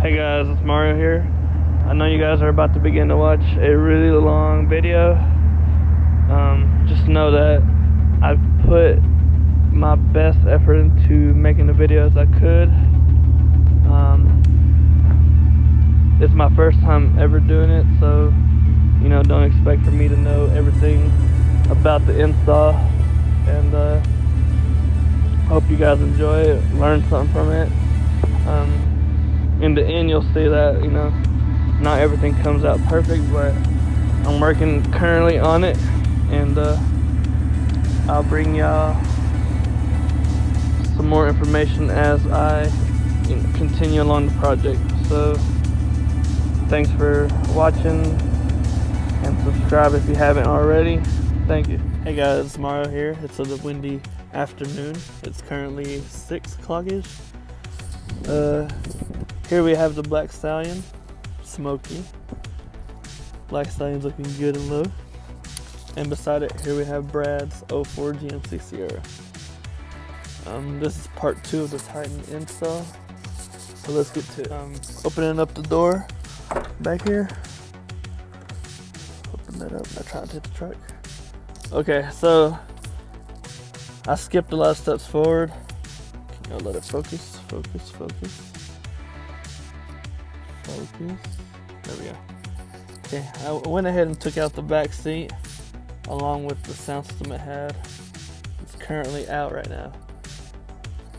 Hey guys, it's Mario here. I know you guys are about to begin to watch a really long video. Just know that I've put my best effort into making the video as I could. It's my first time ever doing it, so you know, don't expect for me to know everything about the install. And hope you guys enjoy it, learn something from it. In the end, you'll see that, you know, not everything comes out perfect, but I'm working currently on it, and I'll bring y'all some more information as I continue along the project. So thanks for watching, and subscribe if you haven't already. Thank you. Hey guys, it's Mario here. It's a windy afternoon. It's currently 6 o'clock-ish. Here we have the Black Stallion, Smokey. Black Stallion's looking good and low. And beside it, here we have Brad's 04 GMC Sierra. This is part 2 of the Titan install. So let's get to it. Opening up the door back here. Open that up. I'm trying to hit the truck. Okay, so I skipped a lot of steps forward. Can y'all let it focus? Focus. There we go. Okay, I went ahead and took out the back seat along with the sound system it had. It's currently out right now.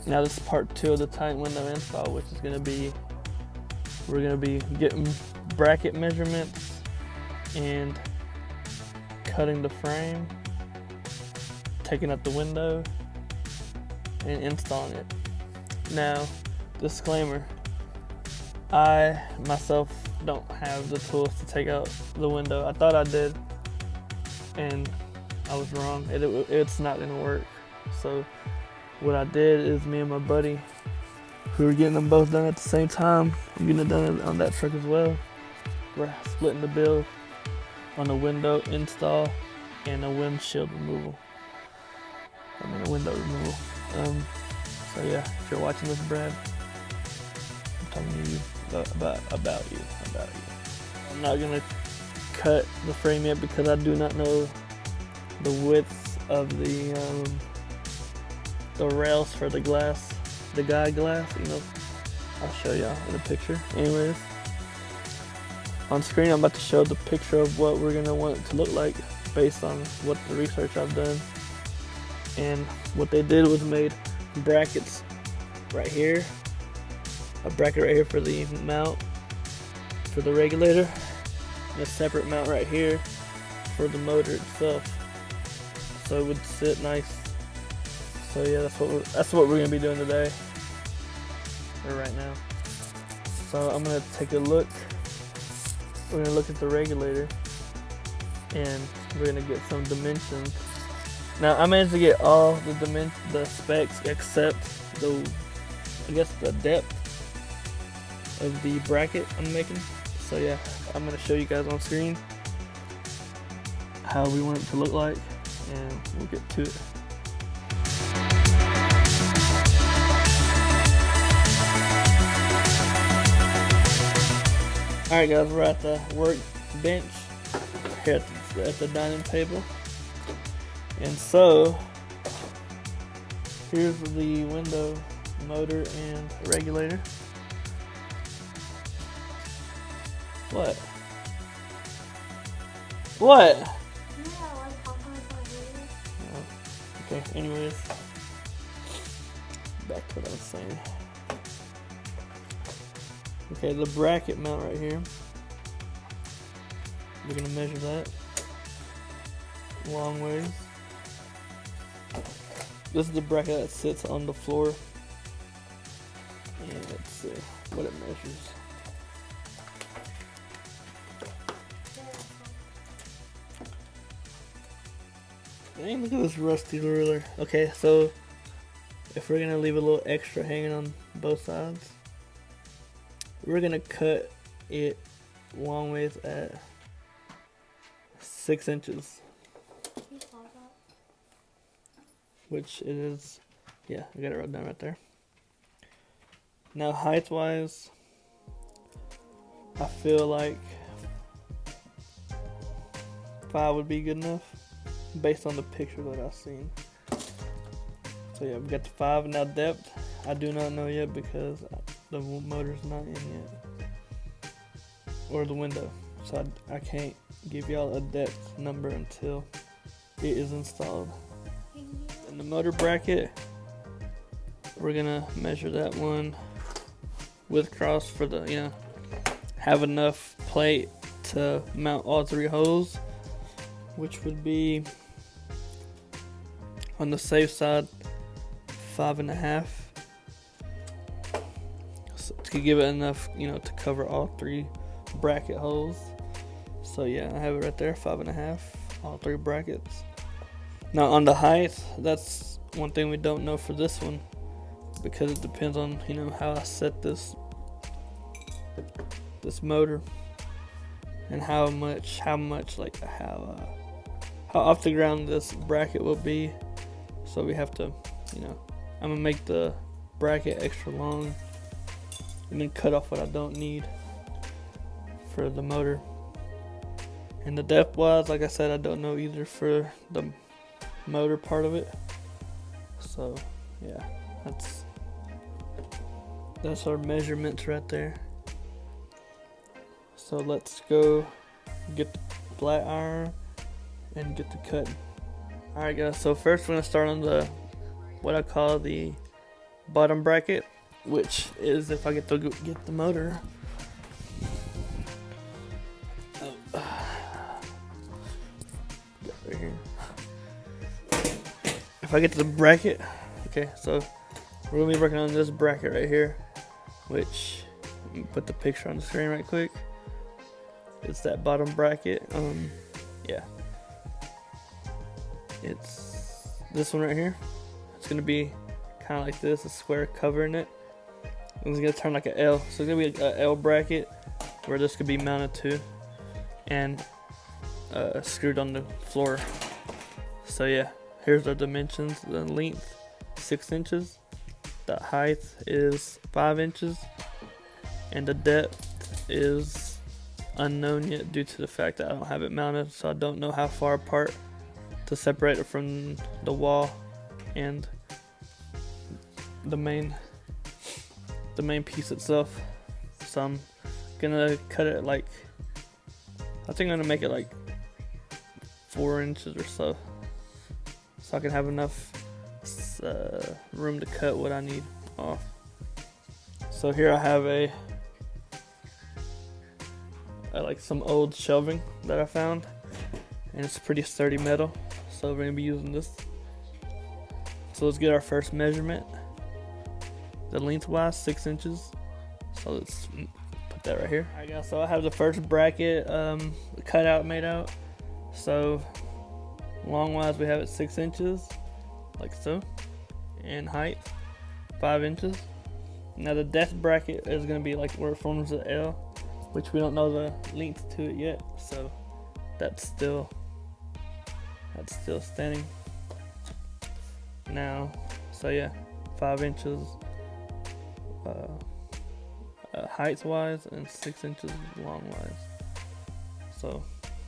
Now this is part 2 of the Titan window install, which is gonna be, we're gonna be getting bracket measurements and cutting the frame, taking out the window, and installing it. Now, disclaimer, I myself don't have the tools to take out the window. I thought I did, and I was wrong. It's not gonna work. So what I did is, me and my buddy, we were getting them both done at the same time. I'm getting it done on that truck as well. We're splitting the bill on the window install and a windshield removal. I mean a window removal. So yeah, if you're watching this, Brad, I'm talking to you about you. I'm not gonna cut the frame yet because I do not know the width of the rails for the glass, the guide glass. You know, I'll show y'all in a picture. Anyways, on screen I'm about to show the picture of what we're gonna want it to look like based on what the research I've done. And what they did was made brackets right here, a bracket right here for the mount for the regulator, and a separate mount right here for the motor itself, so it would sit nice. So yeah, that's what we're gonna be doing today, or right now. So I'm gonna take a look. We're gonna look at the regulator, and we're gonna get some dimensions. Now I managed to get all the specs except I guess the depth of the bracket I'm making. So yeah, I'm gonna show you guys on screen how we want it to look like, and we'll get to it. Alright guys, we're at the work bench here at the dining table. And so, here's the window, motor, and regulator. What? What? Oh, okay, anyways. Back to what I was saying. Okay, the bracket mount right here. We're gonna measure that long ways. This is the bracket that sits on the floor. And let's see what it measures. Dang, look at this rusty ruler. Okay, so if we're gonna leave a little extra hanging on both sides, we're gonna cut it long ways at 6 inches. Which it is, yeah, I got it wrote down right there. Now height wise, I feel like 5 would be good enough based on the picture that I've seen. So yeah, we got the 5. Now depth, I do not know yet because the motor's not in yet, or the window. So I can't give y'all a depth number until it is installed. And the motor bracket, we're gonna measure that one with cross for the, you know, have enough plate to mount all 3 holes, which would be on the safe side 5.5, so to give it enough, you know, to cover all 3 bracket holes. So yeah, I have it right there, 5.5, all 3 brackets. Now on the height, that's one thing we don't know for this one, because it depends on, you know, how I set this motor and how off the ground this bracket will be. So we have to, you know, I'm gonna make the bracket extra long and then cut off what I don't need for the motor. And the depth wise, like I said, I don't know either for the motor part of it. So yeah, that's our measurements right there. So let's go get the flat iron and get the cutting. Alright guys, so first we're gonna start on the what I call the bottom bracket, which is if I get to get the motor. Right here. If I get to the bracket, okay, so we're gonna be working on this bracket right here, which, let me put the picture on the screen right quick. It's that bottom bracket. Yeah, it's this one right here. It's gonna be kind of like this, a square covering it. And it's gonna turn like an L, so it's gonna be an L bracket where this could be mounted to and screwed on the floor. So yeah, here's the dimensions. The length 6 inches, the height is 5 inches, and the depth is unknown yet due to the fact that I don't have it mounted, so I don't know how far apart to separate it from the wall and the main piece itself. So I'm gonna cut it like, I think I'm gonna make it like 4 inches or so I can have enough room to cut what I need off. So here I have like some old shelving that I found, and it's pretty sturdy metal, so we're gonna be using this. So let's get our first measurement. The lengthwise 6 inches, so let's put that right here. Alright guys, so I have the first bracket cut out, made out. So long wise we have it 6 inches, like so, and height 5 inches. Now the depth bracket is gonna be like where it forms the L, which we don't know the length to it yet, so that's still standing now. So yeah, 5 inches height wise and 6 inches long wise. So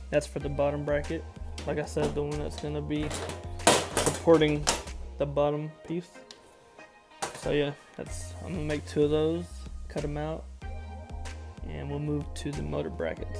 that's for the bottom bracket. Like I said, the one that's gonna be supporting the bottom piece. So yeah, I'm gonna make 2 of those, cut them out, and we'll move to the motor brackets.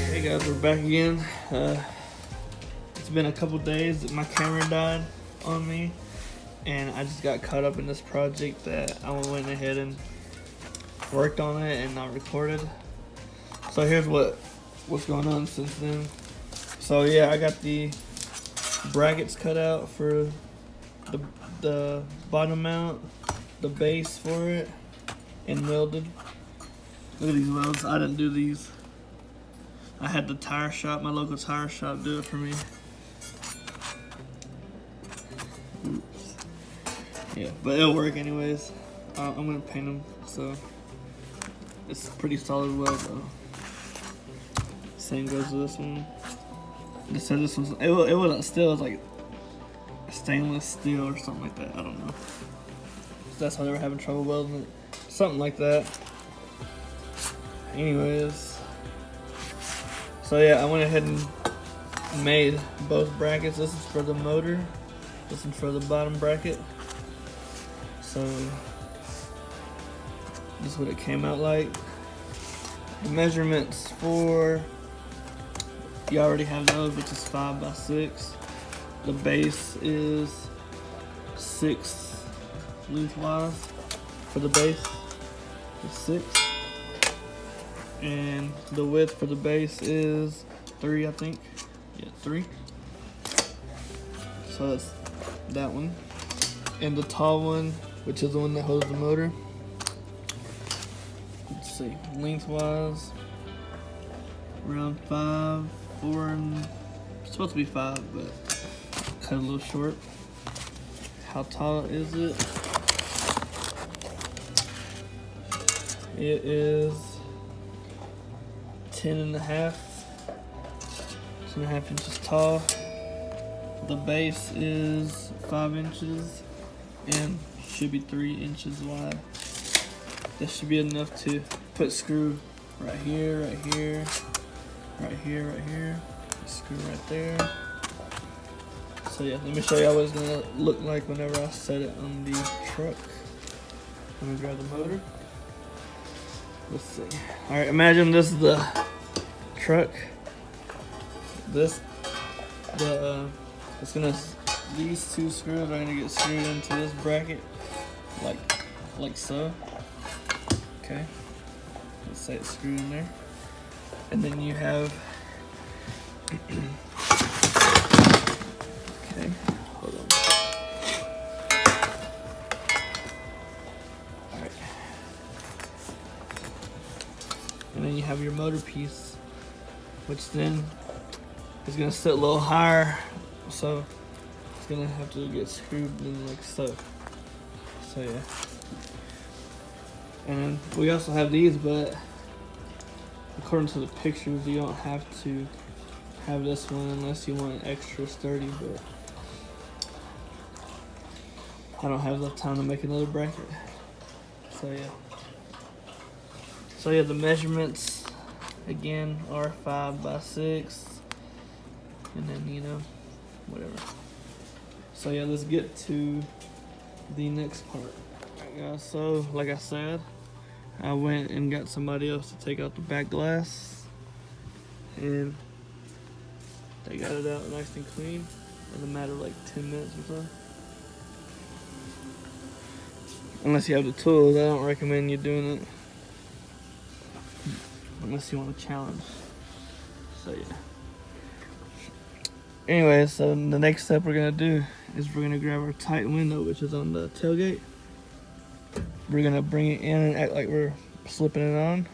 Hey guys, we're back again. It's been a couple days. My camera died on me, and I just got caught up in this project that I went ahead and worked on it and not recorded. So here's what's going on since then. So yeah, I got the brackets cut out for the bottom mount, the base for it, and welded. Look at these welds. I didn't do these. I had the tire shop, my local tire shop, do it for me. Oops. Yeah, but it'll work anyways. I'm gonna paint them, so it's pretty solid weld though. Same goes with this one. They said this was it wasn't steel, it was like stainless steel or something like that. I don't know. That's how they were having trouble welding it. Something like that. Anyways, so yeah, I went ahead and made both brackets. This is for the motor. This is for the bottom bracket. So this is what it came out like. The measurements for, you already have those, which is 5 by 6. The base is 6 lengthwise for the base. It's 6. And the width for the base is 3, I think. Yeah, 3. So that's that one. And the tall one, which is the one that holds the motor. Let's see, lengthwise, around 5, 4, and it's supposed to be 5, but cut a little short. How tall is it? It is 10.5 inches tall. The base is 5 inches and should be 3 inches wide. That should be enough to put screw right here, right here, right here, right here. Screw right there. So yeah, let me show y'all what it's gonna look like whenever I set it on the truck. Let me grab the motor. Let's see. All right, imagine this is the truck. It's gonna, these 2 screws are gonna get screwed into this bracket, like so. Okay. Let's say it's screwed in there, and then you have. Okay, hold on. All right. And then you have your motor piece, which then is gonna sit a little higher, so it's gonna have to get screwed in like so. So yeah. And then we also have these, but according to the pictures, you don't have to have this one unless you want it extra sturdy, but I don't have enough time to make another bracket. So yeah. So yeah, the measurements again are 5 by 6. And then, you know, whatever. So yeah, let's get to the next part. Alright guys, so like I said, I went and got somebody else to take out the back glass, and they got it out nice and clean in a matter of like 10 minutes or so. Unless you have the tools, I don't recommend you doing it unless you want a challenge. So yeah. Anyway, so the next step we're gonna do is we're gonna grab our Titan window, which is on the tailgate. We're gonna bring it in and act like we're slipping it on,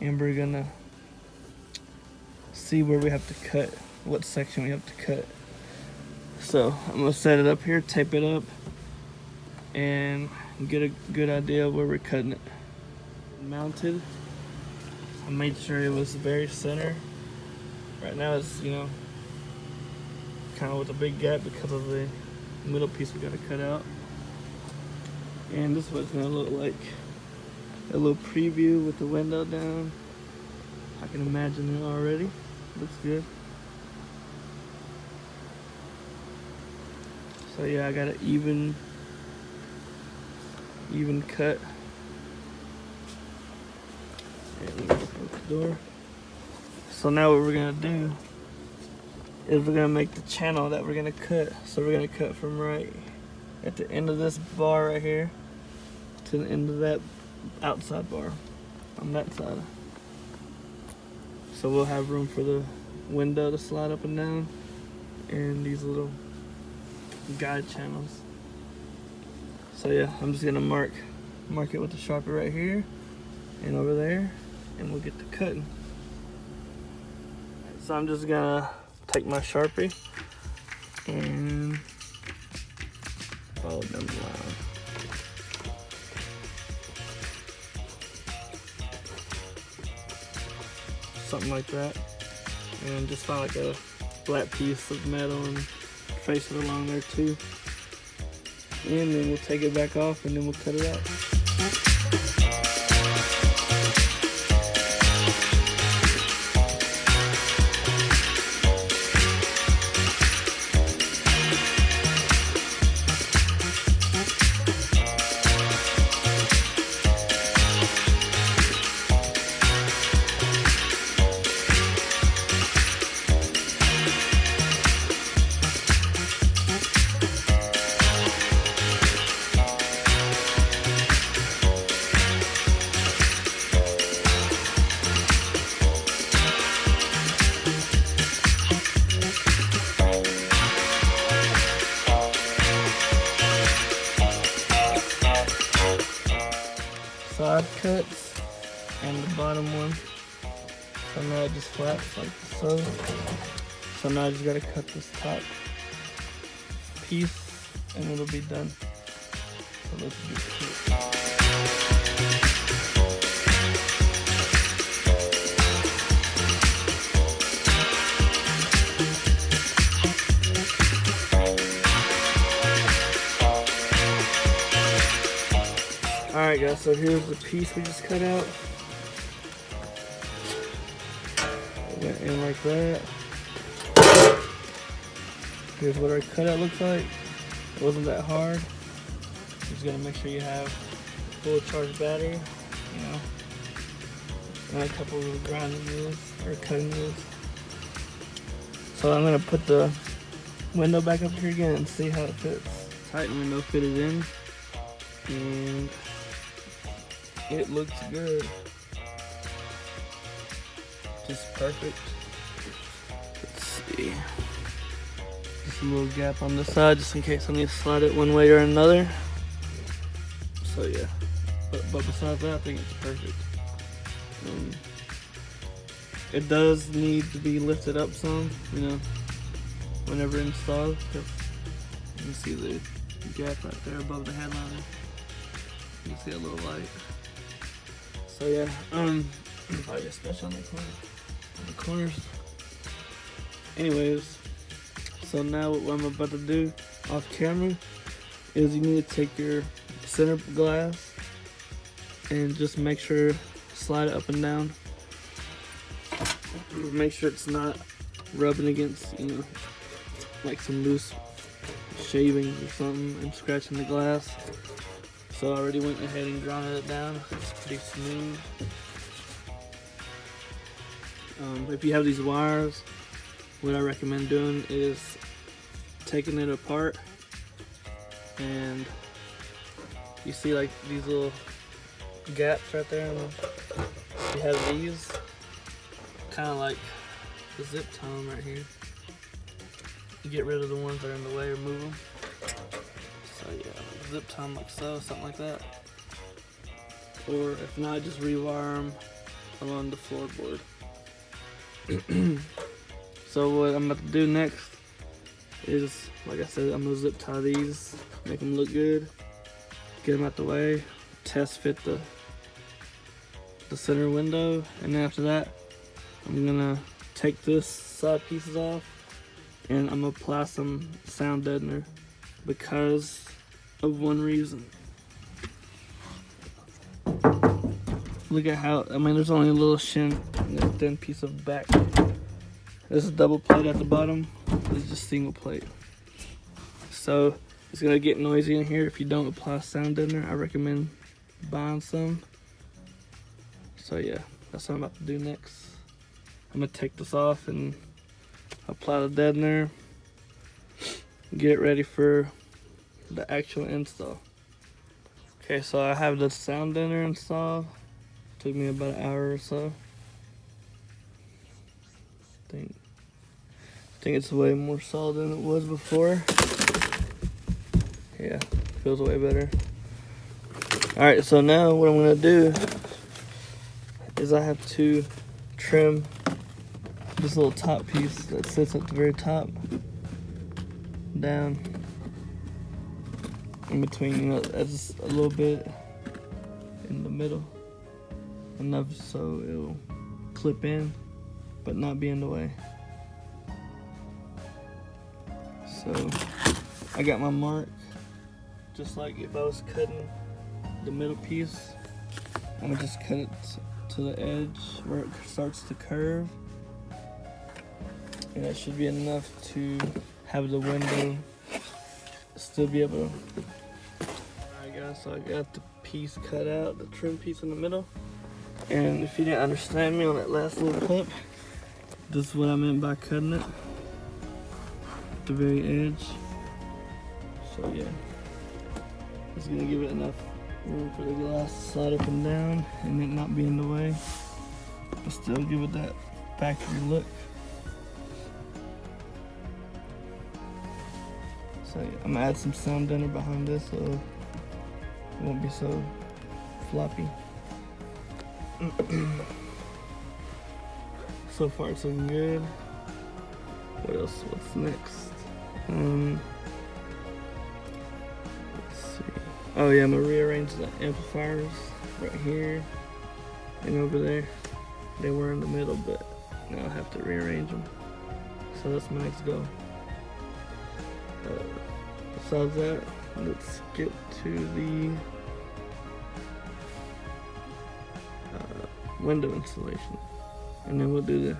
and we're gonna see where we have to cut, what section we have to cut. So I'm gonna set it up here, tape it up, and get a good idea of where we're cutting it. Mounted. I made sure it was very center. Right now it's, you know, kind of with a big gap because of the middle piece we gotta cut out. And this is what it's gonna look like. A little preview with the window down. I can imagine it already. Looks good. So yeah, I got an even cut. And we open the door. So now what we're gonna do is we're gonna make the channel that we're gonna cut. So we're gonna cut from right at the end of this bar right here to the end of that outside bar on that side. So we'll have room for the window to slide up and down, and these little guide channels. So yeah, I'm just gonna mark it with the Sharpie right here and over there, and we'll get to cutting. So I'm just gonna take my Sharpie and follow down the line. Something like that. And just find like a flat piece of metal and trace it along there too. And then we'll take it back off and then we'll cut it out. Side cuts and the bottom one. So now it just flaps like so. So now I just gotta cut this top piece and it'll be done. So let's get to it. Alright guys, so here's the piece we just cut out. Went in like that. Here's what our cutout looks like. It wasn't that hard. Just gotta make sure you have a full charged battery, you know, and a couple of grinding wheels or cutting wheels. So I'm gonna put the window back up here again and see how it fits. Titan window fitted in, and it looks good. Just perfect. Let's see. Just a little gap on this side just in case I need to slide it one way or another. So yeah. But besides that, I think it's perfect. It does need to be lifted up some, you know, whenever installed, because you can see the gap right there above the headliner. You can see a little light. So yeah, probably especially on the corners. Anyways, so now what I'm about to do off camera is you need to take your center glass and just make sure, slide it up and down. Make sure it's not rubbing against, you know, like some loose shavings or something and scratching the glass. So I already went ahead and grounded it down. It's pretty smooth. If you have these wires, what I recommend doing is taking it apart, and you see like these little gaps right there, and you have these kind of like the zip tie them right here. You get rid of the ones that are in the way or move them. So yeah, zip tie them like so, something like that. Or if not, just rewire them along the floorboard. So what I'm about to do next is, like I said, I'm gonna zip tie these, make them look good, get them out the way, test fit the center window, and then after that, I'm gonna take this side pieces off and I'm gonna apply some sound deadener because of one reason. Look at how, I mean, there's only a little shin and a thin piece of back. This is double plate at the bottom. This is just single plate. So it's gonna get noisy in here if you don't apply sound deadener. I recommend buying some. So yeah, that's what I'm about to do next. I'm gonna take this off and apply the deadener, get it ready for the actual install. Okay, so I have the sound deadener installed. Took me about an hour or so. I think it's way more solid than it was before. Yeah, feels way better. Alright, so now what I'm gonna do is I have to trim this little top piece that sits at the very top down. in between, you know, just a little bit in the middle, enough so it'll clip in but not be in the way. So I got my mark, just like if I was cutting the middle piece. I'm gonna just cut it to the edge where it starts to curve, and that should be enough to have the window still be able to. Alright guys, so I got the piece cut out, the trim piece in the middle. And if you didn't understand me on that last little clip, this is what I meant by cutting it at the very edge. So yeah, it's gonna give it enough room for the glass to slide up and down and it not be in the way, but still give it that factory look. So yeah, I'm gonna add some sound dinner behind this so it won't be so floppy. So far it's looking good. What else? What's next? Let's see. Oh yeah, I'm gonna rearrange the amplifiers right here and over there. They were in the middle, but now I have to rearrange them. So that's my next goal. Besides that, let's get to the window installation, and then we'll do the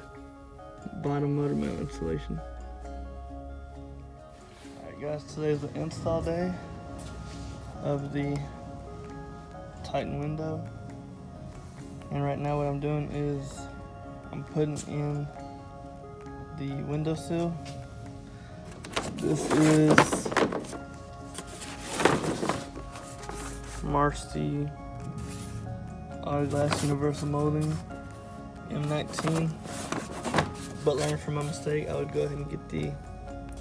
bottom motor mount installation. Alright guys, today's the install day of the Titan window, and right now what I'm doing is I'm putting in the windowsill. This is Marcy Glass Universal Molding M19, but learning from my mistake, I would go ahead and get the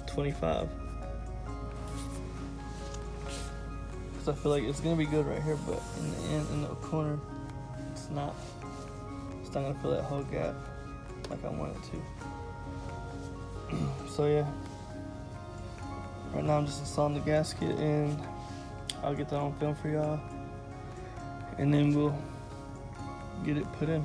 25, because I feel like it's gonna be good right here, but in the end, in the corner, it's not gonna fill that whole gap like I want it to. So yeah, right now I'm just installing the gasket, and I'll get that on film for y'all, and then we'll get it put in.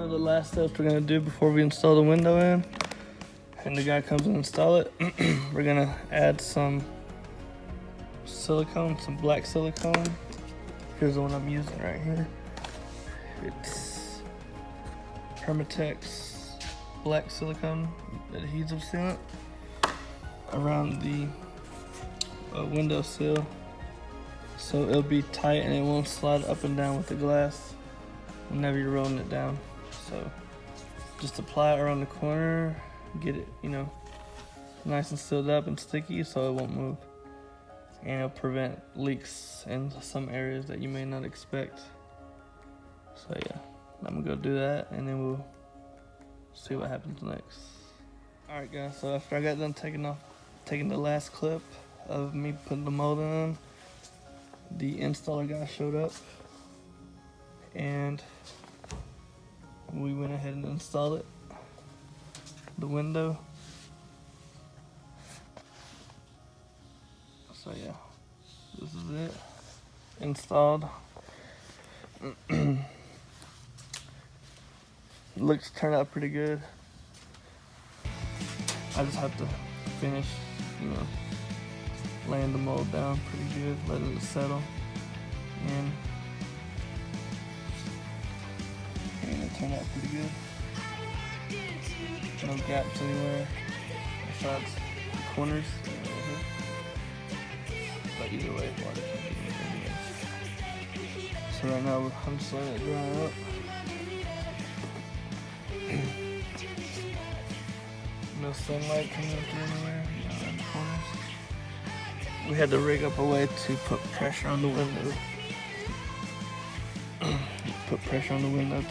The last steps we're gonna do before we install the window in, and the guy comes and install it, we're gonna add some silicone, some black silicone. Here's the one I'm using right here. It's Hermetex black silicone adhesive sealant around the windowsill, so it'll be tight and it won't slide up and down with the glass whenever you're rolling it down. So just apply it around the corner, get it, you know, nice and sealed up and sticky so it won't move. And it'll prevent leaks in some areas that you may not expect. So yeah, I'm gonna go do that and then we'll see what happens next. Alright guys, so after I got done taking the last clip of me putting the molding on, the installer guy showed up and we went ahead and installed it, the window. So yeah, this is it, installed. Looks turned out pretty good. I just have to finish, you know, laying the mold down pretty good, letting it settle. And it turned out pretty good. No gaps anywhere besides the corners. But either way, water can't get anything. So right now I'm just letting it dry up. No sunlight coming through anywhere in the corners. We had to rig up a way to put pressure on the window. Put pressure on the window to,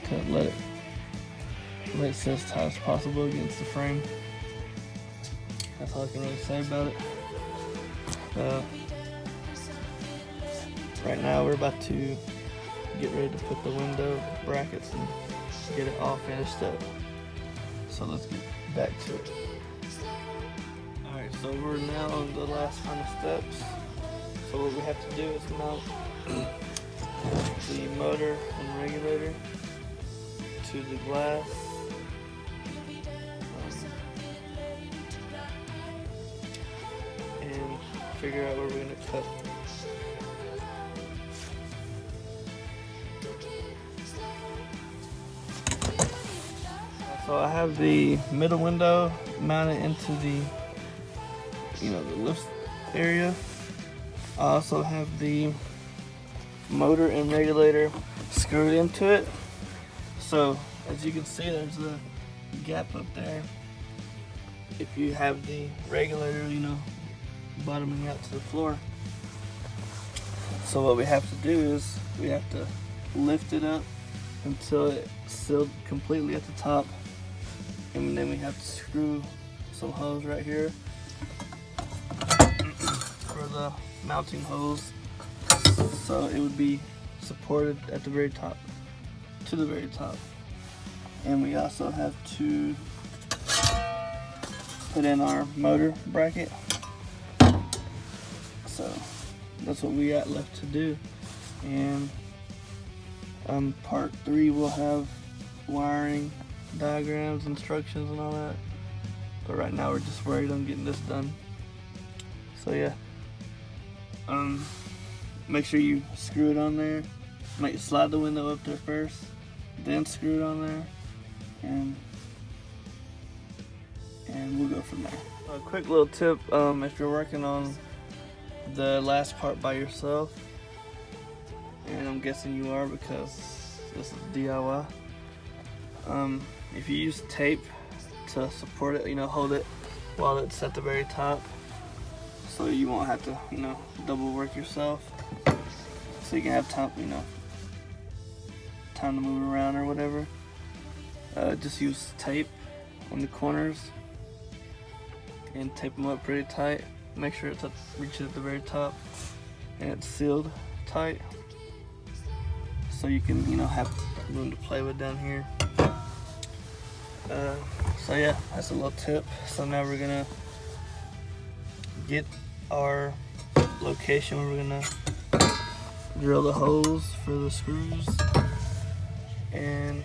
to let it sit as tight as possible against the frame. That's all I can really say about it. Right now we're about to get ready to put the window brackets and get it all finished up. So let's get back to it. Alright, so we're now on the last final steps. So what we have to do is mount the motor and regulator to the glass. And figure out where we're going to cut. So I have the middle window mounted into the lift area. I also have the motor and regulator screwed into it. So as you can see, there's a gap up there. If you have the regulator, bottoming out to the floor. So what we have to do is we have to lift it up until it's sealed completely at the top. And then we have to screw some holes right here for the mounting holes, so it would be supported at the very top, to the very top. And we also have to put in our motor bracket. So that's what we got left to do. And part 3 will have wiring diagrams, instructions, and all that. But right now we're just worried on getting this done. So yeah, make sure you screw it on there. Might slide the window up there first, then screw it on there, and we'll go from there. A quick little tip: if you're working on the last part by yourself, and I'm guessing you are because this is DIY. If you use tape to support it, hold it while it's at the very top, so you won't have to, double work yourself. So you can have time, time to move around or whatever. Just use tape on the corners and tape them up pretty tight. Make sure it's reaches at the very top and it's sealed tight, so you can, have room to play with down here. So yeah, that's a little tip. So now we're gonna get our location where we're gonna drill the holes for the screws, and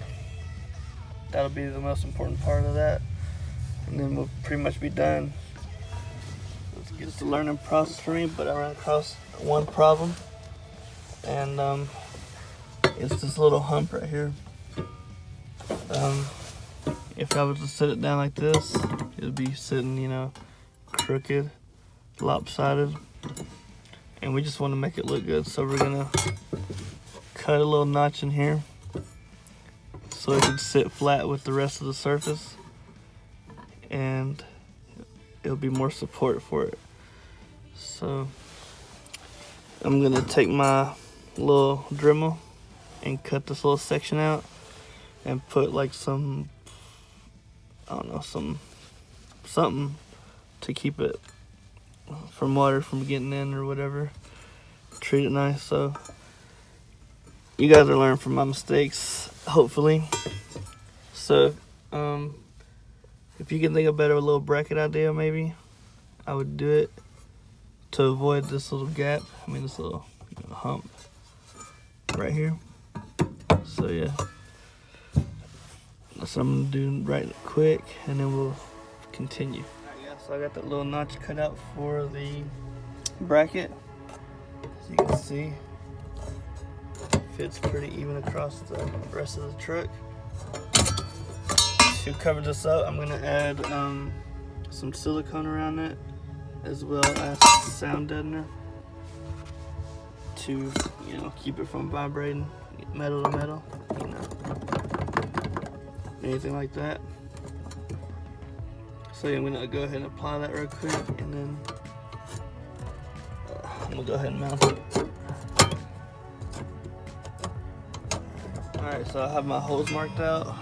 that'll be the most important part of that, and then we'll pretty much be done. It's a learning process for me, but I ran across one problem, and it's this little hump right here. If I was to set it down like this, it would be sitting, crooked, lopsided, and we just want to make it look good. So we're gonna cut a little notch in here so it can sit flat with the rest of the surface, and it'll be more support for it. So I'm gonna take my little Dremel and cut this little section out and put like some, something to keep it from water from getting in or whatever. Treat it nice. So you guys are learning from my mistakes, hopefully. So if you can think of a better little bracket idea, maybe I would do it to avoid this little gap. This little hump right here. So yeah, that's what I'm gonna do right quick, and then we'll continue. So I got that little notch cut out for the bracket. As you can see, it fits pretty even across the rest of the truck. To cover this up, I'm gonna add some silicone around it, as well as sound deadener to, keep it from vibrating metal to metal, anything like that. So I'm gonna go ahead and apply that real quick, and then I'm gonna go ahead and mount it. Alright, so I have my holes marked out.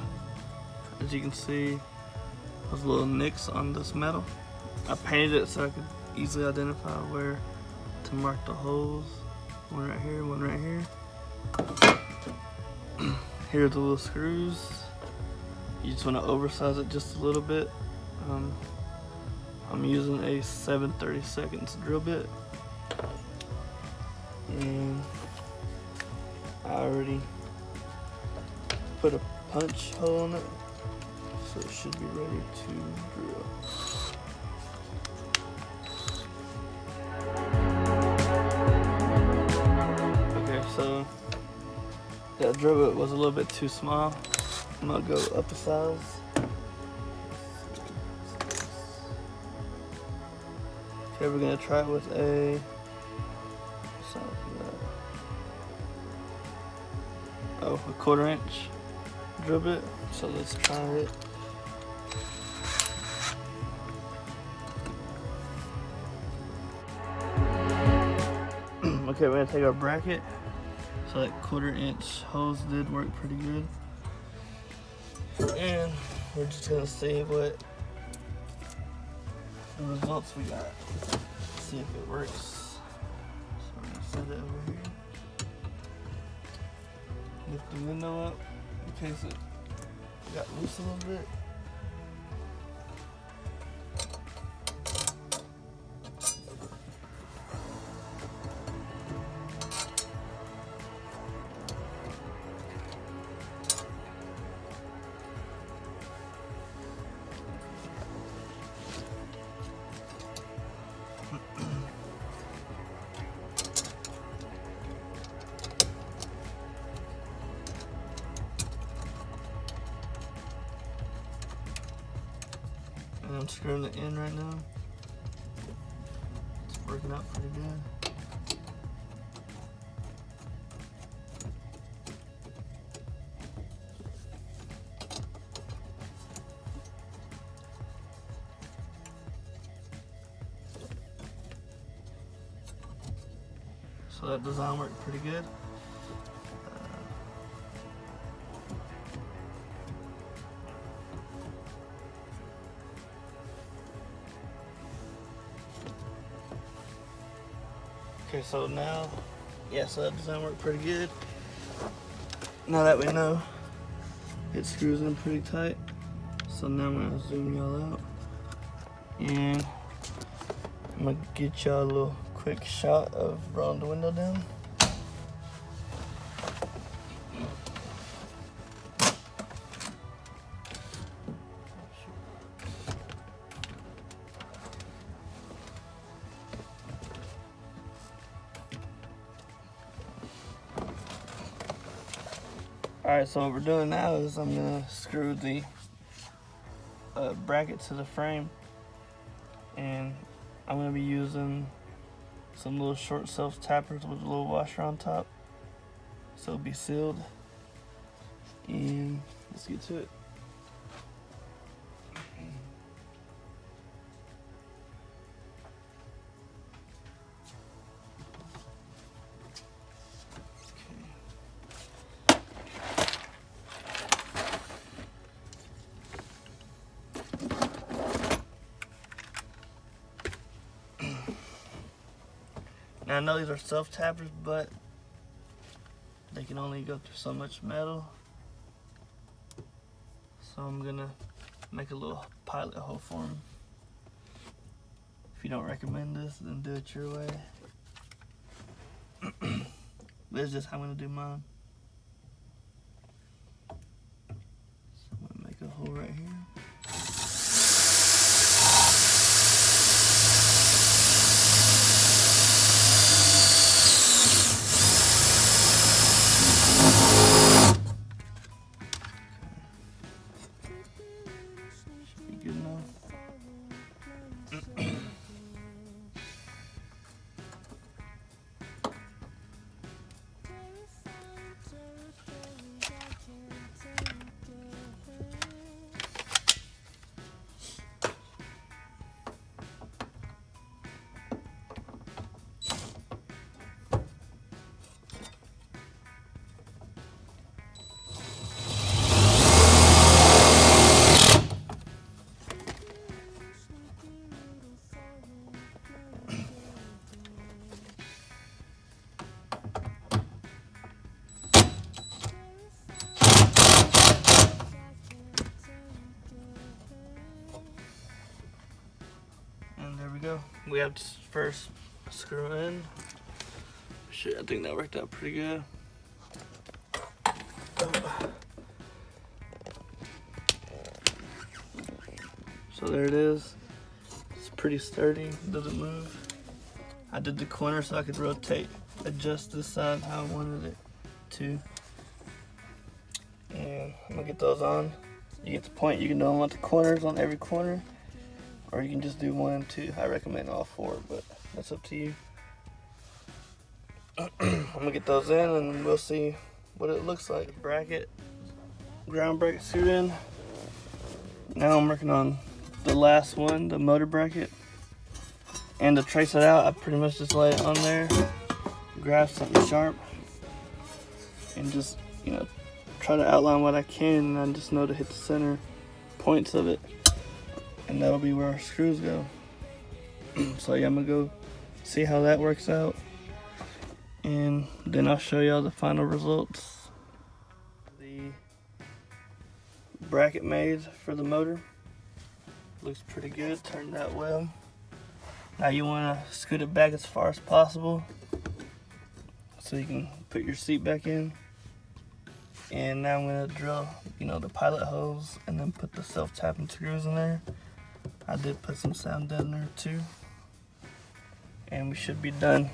As you can see, those little nicks on this metal. I painted it so I could easily identify where to mark the holes. One right here, one right here. Here are the little screws. You just want to oversize it just a little bit. I'm using a 7/32 drill bit, and I already put a punch hole in it, so it should be ready to drill. Okay, so that drill bit was a little bit too small. I'm gonna go up a size. Okay, we're gonna try it with a a 1/4 inch drill bit. So let's try it. Okay, we're gonna take our bracket. So that 1/4 inch holes did work pretty good. And we're just gonna see what the results we got. See if it works. So we're gonna set it over here. Lift the window up in case it got loose a little bit. I'm screwing it in right now. It's working out pretty good. So that design worked pretty good. Okay, so now, so that design worked pretty good. Now that we know it screws in pretty tight, so now I'm gonna zoom y'all out, and I'm gonna get y'all a little quick shot of rolling the window down. Alright, so what we're doing now is I'm gonna screw the bracket to the frame, and I'm gonna be using some little short self tappers with a little washer on top, so it'll be sealed. And let's get to it. Now I know these are self tappers, but they can only go through so much metal. So I'm gonna make a little pilot hole for them. If you don't recommend this, then do it your way. This is just how I'm gonna do mine. So I'm gonna make a hole right here. go. We have to first screw in. Shit, I think that worked out pretty good. So there it is. It's pretty sturdy, doesn't move. I did the corner so I could rotate, adjust this side how I wanted it to. And I'm gonna get those on. You get the point, you can do them on the corners on every corner, or you can just do 1 and 2. I recommend all 4, but that's up to you. I'm gonna get those in and we'll see what it looks like. Bracket, ground bracket screwed in. Now I'm working on the last one, the motor bracket. And to trace it out, I pretty much just lay it on there, grab something sharp, and just, you know, try to outline what I can, and I just know to hit the center points of it, and that'll be where our screws go. So yeah, I'm gonna go see how that works out, and then I'll show y'all the final results. The bracket made for the motor looks pretty good, turned out well. Now you want to scoot it back as far as possible so you can put your seat back in. And now I'm going to drill, you know, the pilot hose and then put the self-tapping screws in there. I did put some sound deadener too. And we should be done.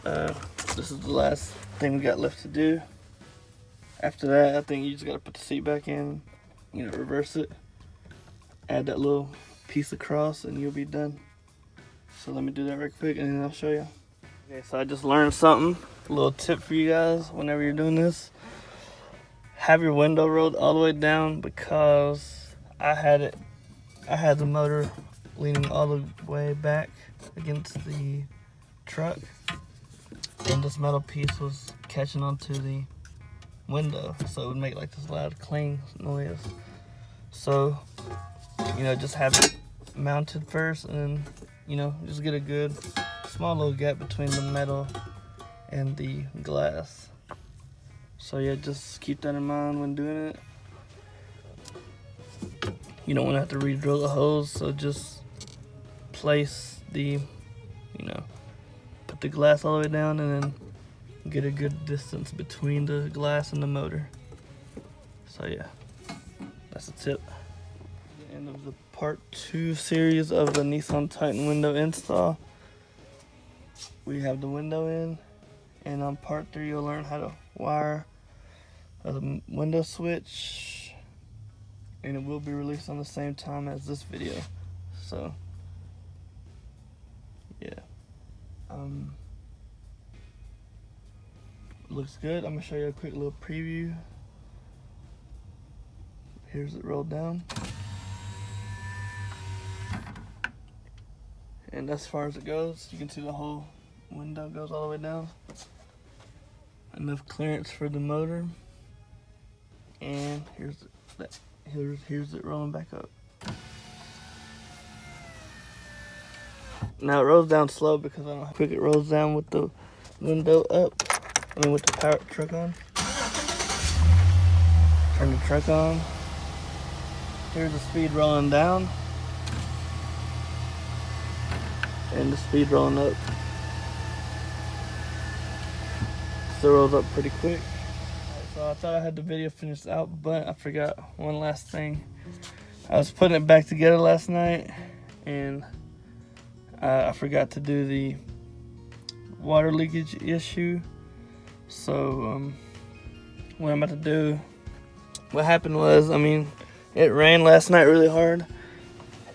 This is the last thing we got left to do. After that, I think you just got to put the seat back in, you know, reverse it, add that little piece across, and you'll be done. So let me do that real quick and then I'll show you. Okay, so I just learned something. A little tip for you guys whenever you're doing this. Have your window rolled all the way down, because I had the motor leaning all the way back against the truck, and this metal piece was catching onto the window, so it would make like this loud cling noise. So, you know, just have it mounted first, and then, you know, just get a good small little gap between the metal and the glass. So yeah, just keep that in mind when doing it. You don't want to have to re-drill the hose, so just place the, you know, put the glass all the way down and then get a good distance between the glass and the motor. So yeah, that's a tip. The end of the part 2 series of the Nissan Titan window install. We have the window in, and on part 3 you'll learn how to wire the window switch, and it will be released on the same time as this video. So yeah, looks good. I'm gonna show you a quick little preview. Here's it rolled down, and as far as it goes, you can see the whole window goes all the way down. Enough clearance for the motor, and here's it rolling back up. Now it rolls down slow because I don't know how quick it rolls down with the window up. I mean, with the power truck on. Turn the truck on. Here's the speed rolling down, and the speed rolling up. So it rolls up pretty quick. So I thought I had the video finished out, but I forgot one last thing. I was putting it back together last night, and I forgot to do the water leakage issue. So what I'm about to do, what happened was, I mean, it rained last night really hard,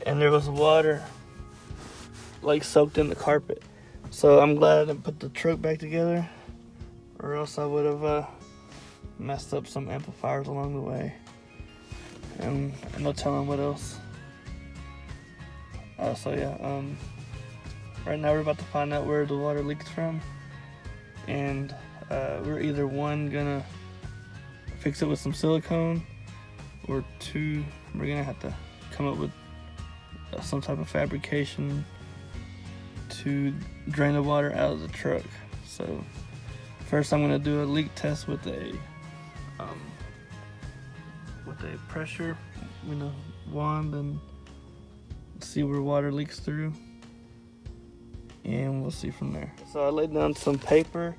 and there was water like soaked in the carpet. So I'm glad I didn't put the truck back together, or else I would have messed up some amplifiers along the way, and no telling what else. So yeah, right now we're about to find out where the water leaks from, and we're either one, gonna fix it with some silicone, or two, we're gonna have to come up with some type of fabrication to drain the water out of the truck. So first I'm gonna do a leak test with a pressure, wand, and see where water leaks through. and we'll see from there. So I laid down some paper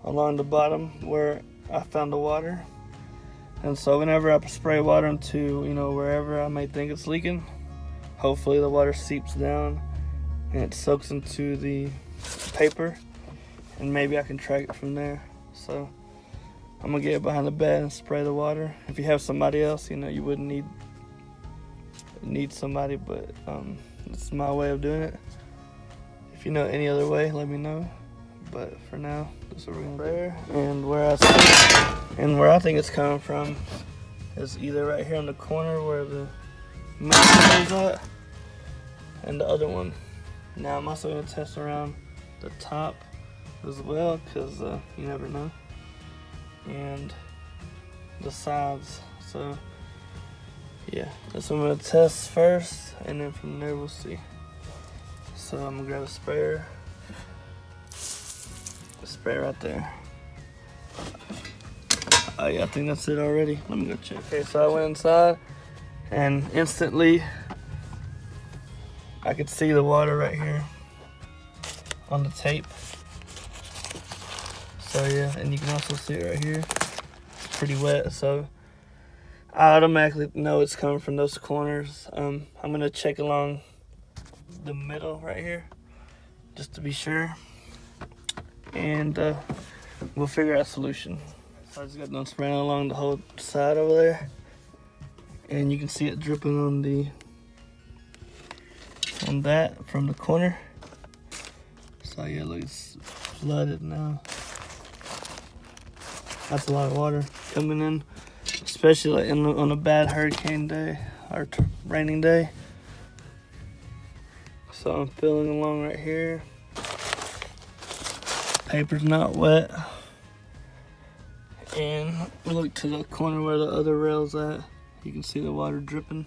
along the bottom where I found the water. And so whenever I spray water into, wherever I may think it's leaking, hopefully the water seeps down and it soaks into the paper, and maybe I can track it from there. So I'm gonna get behind the bed and spray the water. If you have somebody else, you wouldn't need somebody, but it's my way of doing it. If you know any other way, let me know. But for now, this is what we're gonna do. And where I think it's coming from is either right here in the corner where the main is at, and the other one. Now I'm also gonna test around the top as well, because you never know, and the sides. So yeah, that's what I'm gonna test first, and then from there we'll see. So I'm gonna grab a sprayer. Spray right there. Oh yeah, I think that's it already. Let me go check. Okay, so I went inside and instantly I could see the water right here on the tape. So yeah, and you can also see it right here. It's pretty wet, so I automatically know it's coming from those corners. I'm gonna check along the middle right here just to be sure, and we'll figure out a solution. So I just got done spraying along the whole side over there, and you can see it dripping on that from the corner. So yeah, look, it's flooded now. That's a lot of water coming in, especially like on a bad hurricane day or raining day. So I'm filling along right here. Paper's not wet. And look to the corner where the other rail's at. You can see the water dripping,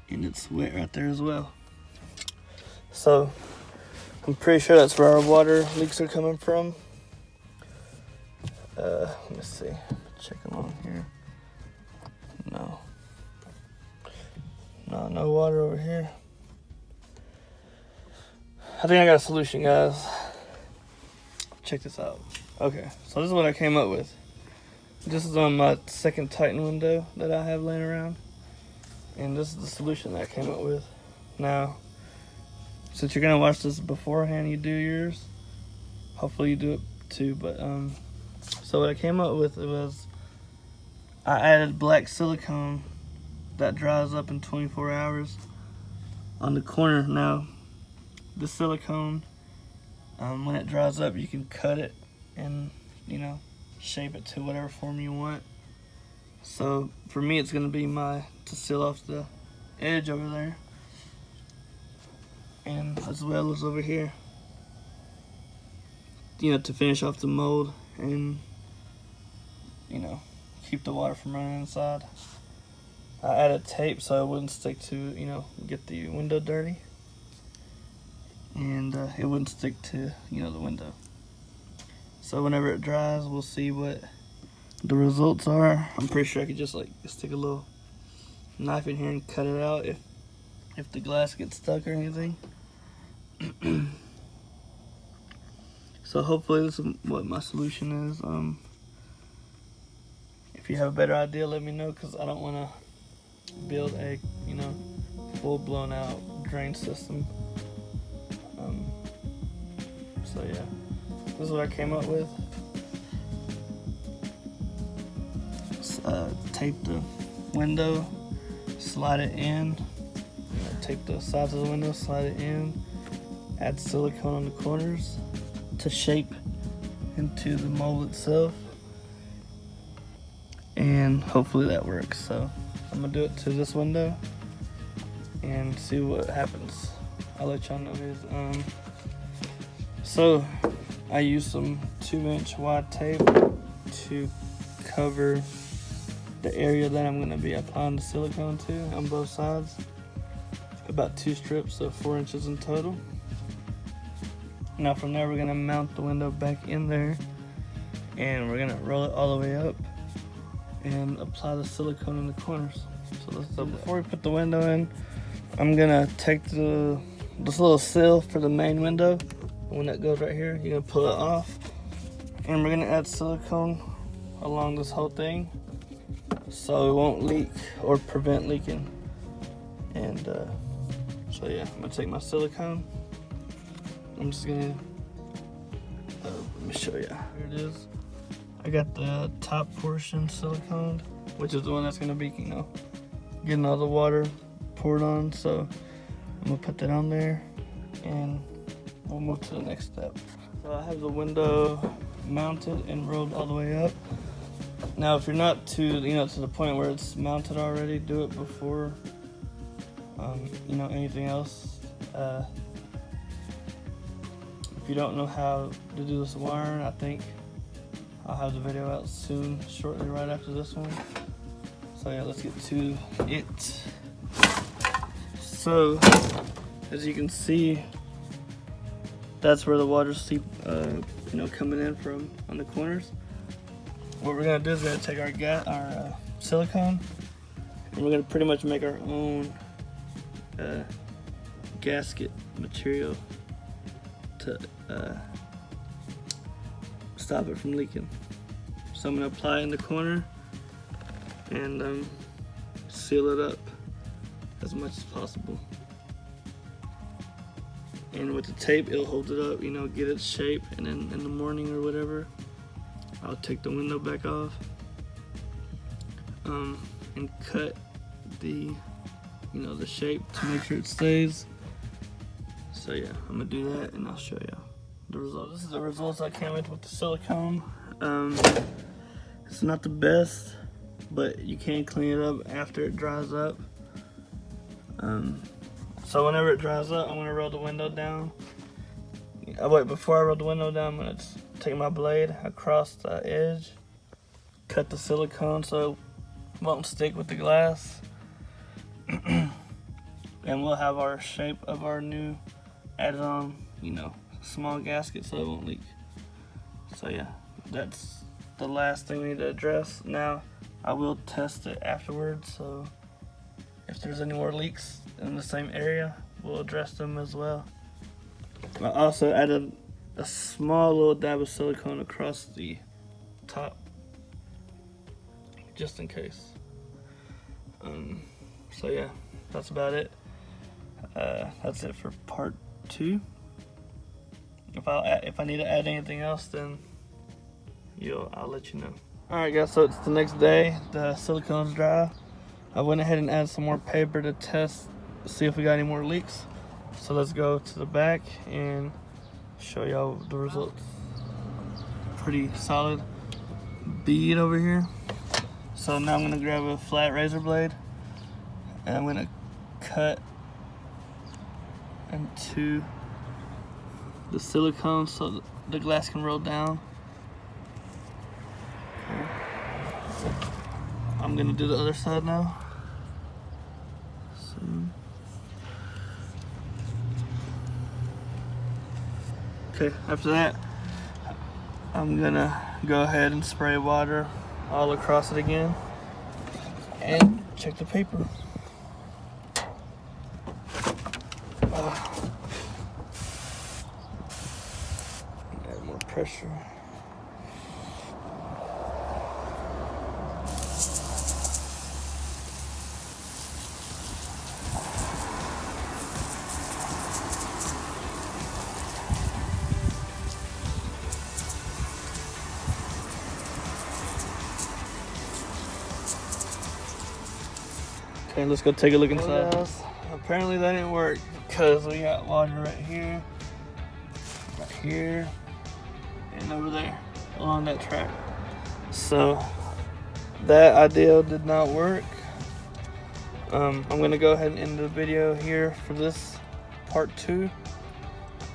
and it's wet right there as well. So I'm pretty sure that's where our water leaks are coming from. Let me see. Check along here. No water over here. I think I got a solution, guys. Check this out. Okay, so this is what I came up with. This is on my second Titan window that I have laying around, and this is the solution that I came up with. Now, since you're gonna watch this beforehand, you do yours. Hopefully you do it too. But so what I came up with was I added black silicone that dries up in 24 hours on the corner. Now, the silicone, when it dries up, you can cut it and shape it to whatever form you want. So for me, it's gonna be to seal off the edge over there, and as well as over here, to finish off the mold and keep the water from running inside. I added tape so it wouldn't stick to get the window dirty, and it wouldn't stick to the window. So whenever it dries, we'll see what the results are. I'm pretty sure I could just stick a little knife in here and cut it out if the glass gets stuck or anything. So hopefully this is what my solution is. If you have a better idea, let me know, because I don't want to build a full blown out drain system. So yeah, this is what I came up with. Tape the window, slide it in, tape the sides of the window, slide it in, add silicone on the corners to shape into the mold itself, and hopefully that works. So I'm gonna do it to this window and see what happens. I'll let y'all know guys. So I used some 2-inch wide tape to cover the area that I'm gonna be applying the silicone to on both sides. About 2 strips, so 4 inches in total. Now from there, we're gonna mount the window back in there, and we're gonna roll it all the way up and apply the silicone in the corners. So before we put the window in, I'm gonna take the this little sill for the main window. When that goes right here, you're gonna pull it off. And we're gonna add silicone along this whole thing so it won't leak or prevent leaking. And so yeah, I'm gonna take my silicone. I'm just gonna, let me show you. Here it is. I got the top portion siliconed, which is the one that's gonna be, you know, getting all the water poured on. So I'm gonna put that on there and we'll move to the next step. So I have the window mounted and rolled all the way up. Now, if you're not to, you know, to the point where it's mounted already, do it before, you know, anything else. If you don't know how to do this wiring, I think I'll have the video out soon, shortly right after this one. So yeah, let's get to it. So, as you can see, that's where the water seep, you know, coming in from on the corners. What we're gonna do is we're gonna take our silicone, and we're gonna pretty much make our own gasket material to stop it from leaking. So I'm gonna apply it in the corner and seal it up as much as possible. And with the tape, it'll hold it up, you know, get its shape. And then in the morning or whatever, I'll take the window back off and cut the, you know, the shape to make sure it stays. So yeah, I'm gonna do that and I'll show you the results. This is the results I came with the silicone. It's not the best, but you can clean it up after it dries up. So whenever it dries up, I'm gonna roll the window down. Wait, before I roll the window down, I'm gonna take my blade across the edge, cut the silicone so it won't stick with the glass. And we'll have our shape of our new added on, you know, small gasket so it won't leak. So yeah, that's the last thing we need to address. Now, I will test it afterwards, so if there's any more leaks in the same area, we'll address them as well. I also added a small little dab of silicone across the top, just in case. So yeah, that's about it. That's it for part 2. If I need to add anything else, then I'll let you know. Alright guys, so it's the next day. The silicone's dry. I went ahead and added some more paper to test, see if we got any more leaks. So let's go to the back and show y'all the results. Pretty solid bead over here. So now I'm gonna grab a flat razor blade and I'm gonna cut into the silicone so the glass can roll down. Okay. I'm gonna do the other side now. Okay, after that, I'm gonna go ahead and spray water all across it again and check the paper. Add more pressure. Okay, let's go take a look inside. Apparently that didn't work because we got water right here, and over there along that track. So that idea did not work. I'm gonna go ahead and end the video here for this part 2.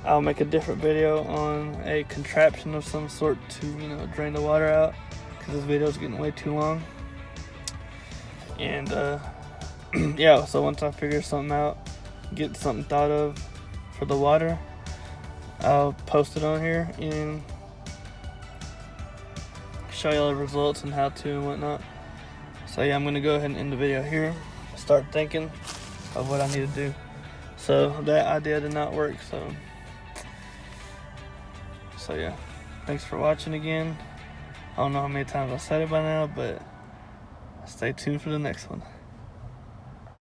I'll make a different video on a contraption of some sort to, you know, drain the water out because this video is getting way too long. And yeah, so once I figure something out, get something thought of for the water, I'll post it on here and show you all the results and how to and whatnot. So yeah, I'm gonna go ahead and end the video here, start thinking of what I need to do. So that idea did not work. So yeah, thanks for watching again. I don't know how many times I said it by now, but stay tuned for the next one.